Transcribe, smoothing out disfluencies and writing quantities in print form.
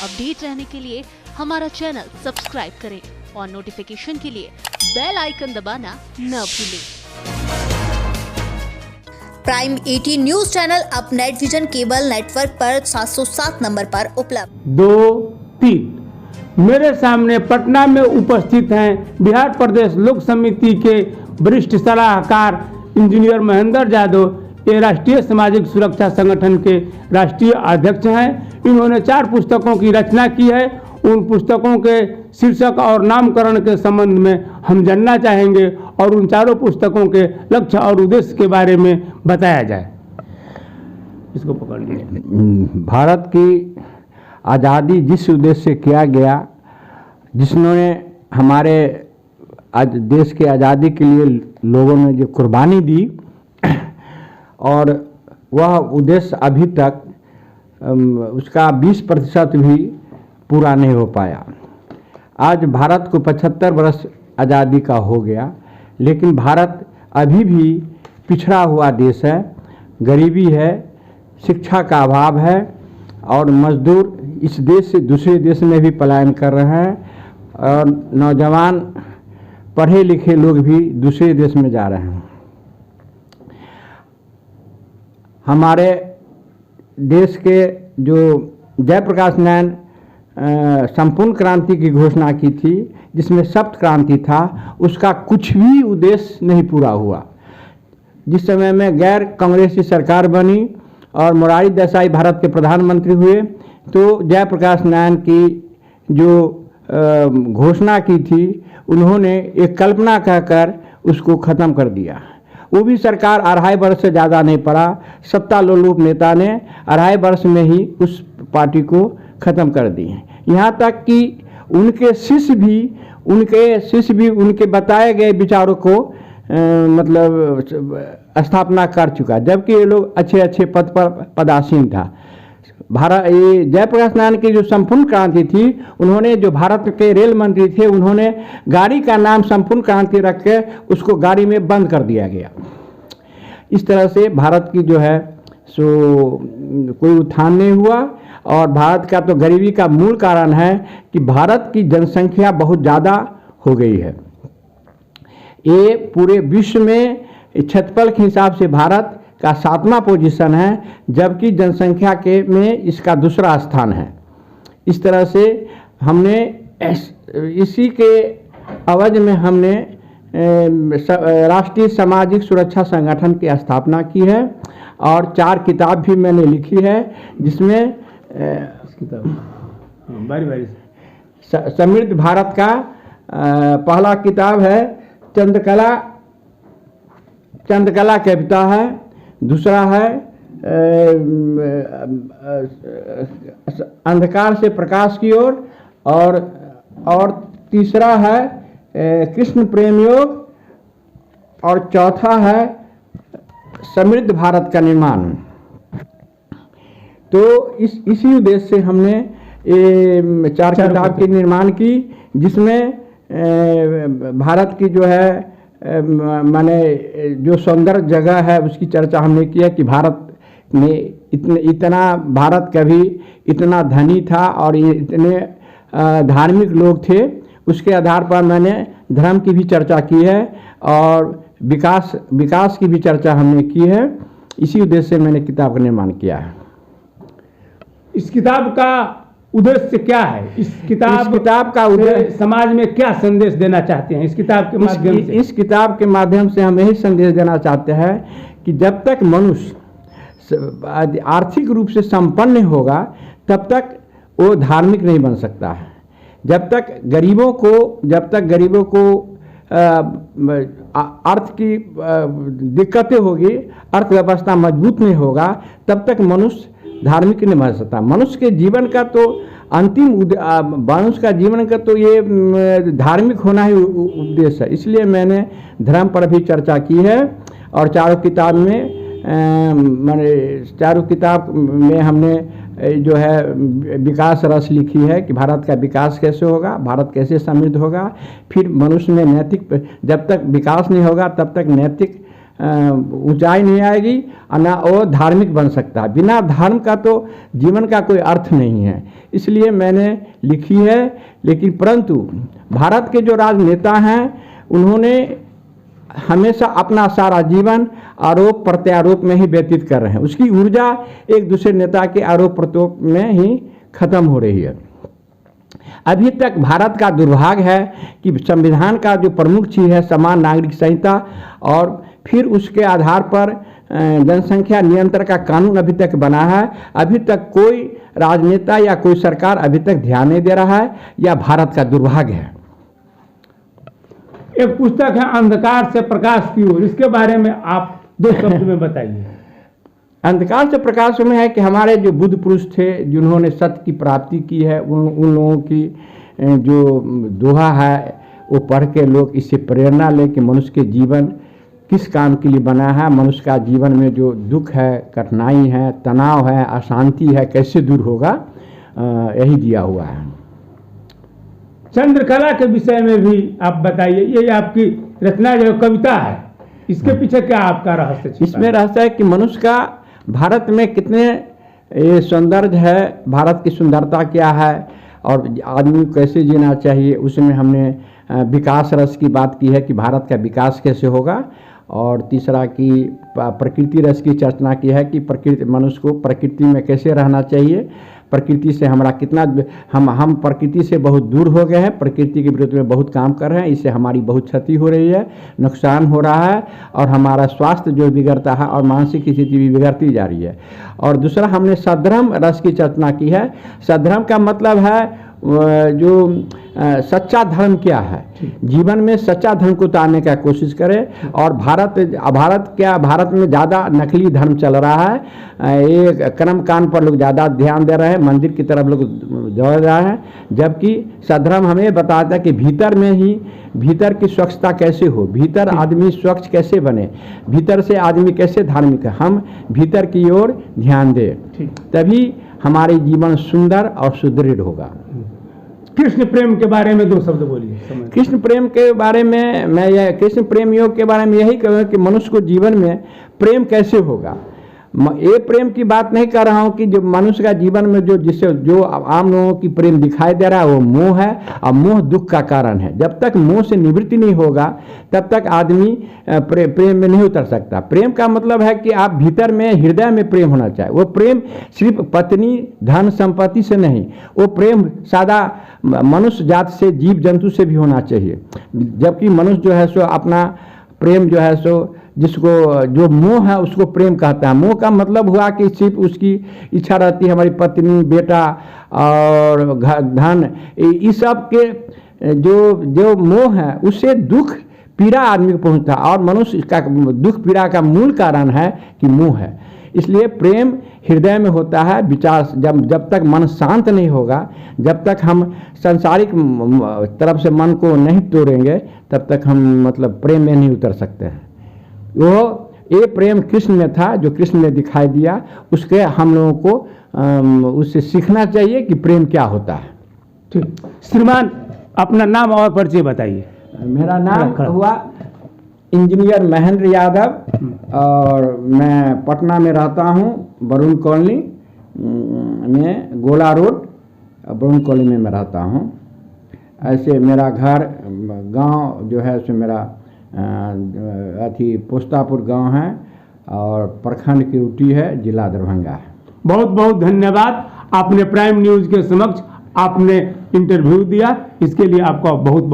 Update रहने के लिए हमारा चैनल सब्सक्राइब करें और नोटिफिकेशन के लिए बेल आइकन दबाना न भूलें। प्राइम 18 न्यूज चैनल अब नेट विजन केबल नेटवर्क पर 707 नंबर पर उपलब्ध। 2, 3 मेरे सामने पटना में उपस्थित हैं बिहार प्रदेश लोक समिति के वरिष्ठ सलाहकार इंजीनियर महेंद्र यादव। ये राष्ट्रीय सामाजिक सुरक्षा संगठन के राष्ट्रीय अध्यक्ष हैं। इन्होंने 4 पुस्तकों की रचना की है। उन पुस्तकों के शीर्षक और नामकरण के संबंध में हम जानना चाहेंगे और उन 4 पुस्तकों के लक्ष्य और उद्देश्य के बारे में बताया जाए। इसको पकड़ लीजिए। भारत की आज़ादी जिस उद्देश्य से किया गया, जिसने हमारे आज देश के आज़ादी के लिए लोगों ने जो कुर्बानी दी, और वह उद्देश्य अभी तक उसका 20% भी पूरा नहीं हो पाया। आज भारत को 75 वर्ष आज़ादी का हो गया, लेकिन भारत अभी भी पिछड़ा हुआ देश है। गरीबी है, शिक्षा का अभाव है और मजदूर इस देश से दूसरे देश में भी पलायन कर रहे हैं और नौजवान पढ़े लिखे लोग भी दूसरे देश में जा रहे हैं। हमारे देश के जो जयप्रकाश नारायण संपूर्ण क्रांति की घोषणा की थी, जिसमें सप्त क्रांति था, उसका कुछ भी उद्देश्य नहीं पूरा हुआ। जिस समय में गैर कांग्रेसी सरकार बनी और मोरारजी देसाई भारत के प्रधानमंत्री हुए, तो जयप्रकाश नारायण की जो घोषणा की थी, उन्होंने एक कल्पना कहकर उसको ख़त्म कर दिया। वो भी सरकार 2.5 वर्ष से ज़्यादा नहीं पड़ा। सत्ता लोलुप नेता ने 2.5 वर्ष में ही उस पार्टी को ख़त्म कर दी। यहाँ तक कि उनके शिष्य भी उनके बताए गए विचारों को मतलब स्थापना कर चुका, जबकि ये लोग अच्छे पद पर पदासीन था। ये जयप्रकाश नारायण की जो संपूर्ण क्रांति थी, उन्होंने जो भारत के रेल मंत्री थे, उन्होंने गाड़ी का नाम संपूर्ण क्रांति रख के उसको गाड़ी में बंद कर दिया गया। इस तरह से भारत की जो है सो कोई उत्थान नहीं हुआ। और भारत का तो गरीबी का मूल कारण है कि भारत की जनसंख्या बहुत ज़्यादा हो गई है। ये पूरे विश्व में क्षेत्रफल के हिसाब से भारत का 7वां पोजीशन है, जबकि जनसंख्या के में इसका दूसरा स्थान है। इस तरह से हमने इसी के अवध में हमने राष्ट्रीय सामाजिक सुरक्षा संगठन की स्थापना की है और 4 किताब भी मैंने लिखी है, जिसमें बारी समृद्ध भारत का पहला किताब है चंद्रकला कविता है। दूसरा है अंधकार से प्रकाश की ओर और तीसरा है कृष्ण प्रेम योग और चौथा है समृद्ध भारत का निर्माण। तो इसी उद्देश्य से हमने 4 किताब की निर्माण की, जिसमें भारत की जो है माने जो सौंदर्य जगह है उसकी चर्चा हमने की है कि भारत में इतना भारत कभी इतना धनी था और इतने धार्मिक लोग थे। उसके आधार पर मैंने धर्म की भी चर्चा की है और विकास की भी चर्चा हमने की है। इसी उद्देश्य से मैंने किताब का निर्माण किया है। इस किताब का उद्देश्य क्या है? इस किताब का उद्देश्य समाज में क्या संदेश देना चाहते हैं? इस किताब के माध्यम से इस किताब के माध्यम से हम यही संदेश देना चाहते हैं कि जब तक मनुष्य आर्थिक रूप से संपन्न होगा, तब तक वो धार्मिक नहीं बन सकता है। जब तक गरीबों को अर्थ की दिक्कतें होगी, अर्थव्यवस्था मजबूत नहीं होगा, तब तक मनुष्य धार्मिक नहीं बन सकता। मनुष्य के जीवन का तो मनुष्य का जीवन का तो ये धार्मिक होना ही उद्देश्य है। इसलिए मैंने धर्म पर भी चर्चा की है और 4 किताब में हमने जो है विकास रस लिखी है कि भारत का विकास कैसे होगा, भारत कैसे समृद्ध होगा। फिर मनुष्य में नैतिक, जब तक विकास नहीं होगा तब तक नैतिक ऊंचाई नहीं आएगी और ना वो धार्मिक बन सकता है। बिना धर्म का तो जीवन का कोई अर्थ नहीं है, इसलिए मैंने लिखी है। लेकिन परंतु भारत के जो राजनेता हैं उन्होंने हमेशा अपना सारा जीवन आरोप प्रत्यारोप में ही व्यतीत कर रहे हैं। उसकी ऊर्जा एक दूसरे नेता के आरोप प्रत्यारोप में ही खत्म हो रही है। अभी तक भारत का दुर्भाग्य है कि संविधान का जो प्रमुख चीज़ है समान नागरिक संहिता और फिर उसके आधार पर जनसंख्या नियंत्रण का कानून अभी तक बना है। अभी तक कोई राजनेता या कोई सरकार अभी तक ध्यान नहीं दे रहा है, यह भारत का दुर्भाग्य है। एक पुस्तक है अंधकार से प्रकाश की ओर, इसके बारे में आप 2 शब्द में बताइए। अंधकार से प्रकाश में है कि हमारे जो बुद्ध पुरुष थे जिन्होंने सत्य की प्राप्ति की है, उन लोगों की जो दोहा है वो पढ़ के लोग इससे प्रेरणा ले कि मनुष्य के जीवन किस काम के लिए बना है, मनुष्य का जीवन में जो दुख है, कठिनाई है, तनाव है, अशांति है, कैसे दूर होगा, यही दिया हुआ है। चंद्रकला के विषय में भी आप बताइए। ये आपकी रचना जो कविता है, इसके पीछे क्या आपका रहस्य छिपा है? इसमें रहस्य है कि मनुष्य का भारत में कितने ये सौंदर्य है, भारत की सुंदरता क्या है और आदमी को कैसे जीना चाहिए। उसमें हमने विकास रस की बात की है कि भारत का विकास कैसे होगा, और तीसरा कि प्रकृति रस की चर्चा की है कि प्रकृति मनुष्य को प्रकृति में कैसे रहना चाहिए। प्रकृति से हमारा कितना हम प्रकृति से बहुत दूर हो गए हैं, प्रकृति के विरुद्ध में बहुत काम कर रहे हैं, इससे हमारी बहुत क्षति हो रही है, नुकसान हो रहा है और हमारा स्वास्थ्य जो बिगड़ता है और मानसिक स्थिति भी बिगड़ती जा रही है। और दूसरा हमने सद्धर्म रस की चर्चा की है। सद्धर्म का मतलब है जो सच्चा धर्म क्या है, जीवन में सच्चा धर्म को उतारने का कोशिश करें। और भारत में ज़्यादा नकली धर्म चल रहा है, ये कर्म कांड पर लोग ज़्यादा ध्यान दे रहे हैं, मंदिर की तरफ लोग दौड़ रहे हैं, जबकि सद्धर्म हमें बताता है कि भीतर की स्वच्छता कैसे हो, भीतर आदमी स्वच्छ कैसे बने, भीतर से आदमी कैसे धार्मिक है, हम भीतर की ओर ध्यान दें, तभी हमारे जीवन सुंदर और सुदृढ़ होगा। कृष्ण प्रेम के बारे में 2 शब्द बोलिए। कृष्ण प्रेम के बारे में मैं यह कृष्ण प्रेम योग के बारे में यही कहूँगा कि मनुष्य को जीवन में प्रेम कैसे होगा। ये प्रेम की बात नहीं कर रहा हूँ कि जो मनुष्य का जीवन में जो आम लोगों की प्रेम दिखाई दे रहा है वो मोह है, और मोह दुख का कारण है। जब तक मोह से निवृत्ति नहीं होगा तब तक आदमी प्रेम में नहीं उतर सकता। प्रेम का मतलब है कि आप भीतर में हृदय में प्रेम होना चाहिए। वो प्रेम सिर्फ पत्नी धन संपत्ति से नहीं, वो प्रेम सादा मनुष्य जात से जीव जंतु से भी होना चाहिए। जबकि मनुष्य जो है सो अपना प्रेम जो है सो जिसको जो मोह है उसको प्रेम कहता है। मोह का मतलब हुआ कि सिर्फ उसकी इच्छा रहती है हमारी पत्नी बेटा और धन, इस सब के जो मोह है उससे दुख पीड़ा आदमी को पहुंचता है, और मनुष्य का दुख पीड़ा का मूल कारण है कि मोह है। इसलिए प्रेम हृदय में होता है। विचार जब तक मन शांत नहीं होगा, जब तक हम सांसारिक तरफ से मन को नहीं तोड़ेंगे, तब तक हम मतलब प्रेम में नहीं उतर सकते हैं। ये प्रेम कृष्ण में था, जो कृष्ण ने दिखाई दिया, उसके हम लोगों को उससे सीखना चाहिए कि प्रेम क्या होता है। ठीक, श्रीमान अपना नाम और परिचय बताइए। मेरा नाम हुआ इंजीनियर महेंद्र यादव और मैं पटना में रहता हूँ, वरुण कॉलोनी में, गोला रोड वरुण कॉलोनी में मैं रहता हूँ। ऐसे मेरा घर गांव जो है सो मेरा पोस्तापुर गांव है और प्रखंड की ऊटी है, जिला दरभंगा है। बहुत बहुत धन्यवाद, आपने प्राइम न्यूज़ के समक्ष आपने इंटरव्यू दिया, इसके लिए आपका बहुत बहुत